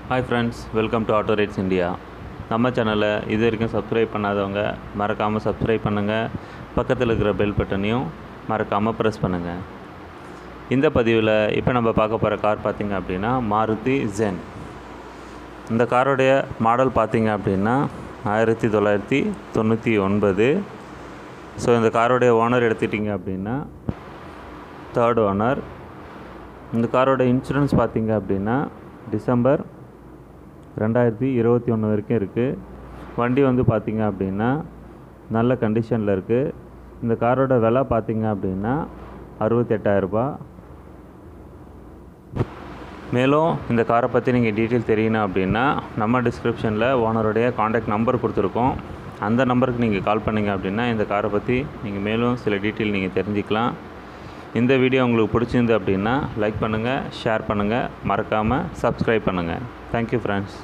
Hi friends, welcome to Auto Rates India. நம்ம சேனலை இது வரைக்கும் சப்ஸ்கிரைப் பண்ணாதவங்க மறக்காமல் சப்ஸ்கிரைப் பண்ணுங்கள். பக்கத்தில் இருக்கிற பெல் பட்டனையும் மறக்காமல் ப்ரெஸ் பண்ணுங்கள். இந்த பதிவில் இப்போ நம்ம பார்க்க போகிற கார் பார்த்திங்க அப்படின்னா மாருதி ஜென். இந்த காரோடைய மாடல் பார்த்திங்க அப்படின்னா 1999. ஸோ இந்த காரோடைய ஓனர் எடுத்துட்டிங்க அப்படின்னா தேர்ட் ஓனர். இந்த காரோட இன்சூரன்ஸ் பார்த்திங்க அப்படின்னா டிசம்பர் 2021 வரைக்கும் இருக்குது. வண்டி வந்து பார்த்திங்க அப்படின்னா நல்ல கண்டிஷனில் இருக்குது. இந்த காரோட விலை பார்த்திங்க அப்படின்னா 68,000 ரூபா. மேலும் இந்த காரை பற்றி நீங்கள் டீட்டெயில் தெரியணும் அப்படின்னா நம்ம டிஸ்கிரிப்ஷனில் ஓனருடைய காண்டாக்ட் நம்பர் கொடுத்துருக்கோம். அந்த நம்பருக்கு நீங்கள் கால் பண்ணிங்க அப்படின்னா இந்த காரை பற்றி நீங்கள் மேலும் சில டீட்டெயில் நீங்கள் தெரிஞ்சுக்கலாம். இந்த வீடியோ உங்களுக்கு பிடிச்சிருந்து அப்படின்னா லைக் பண்ணுங்கள், ஷேர் பண்ணுங்கள், மறக்காமல் சப்ஸ்கிரைப் பண்ணுங்கள். Thank you friends.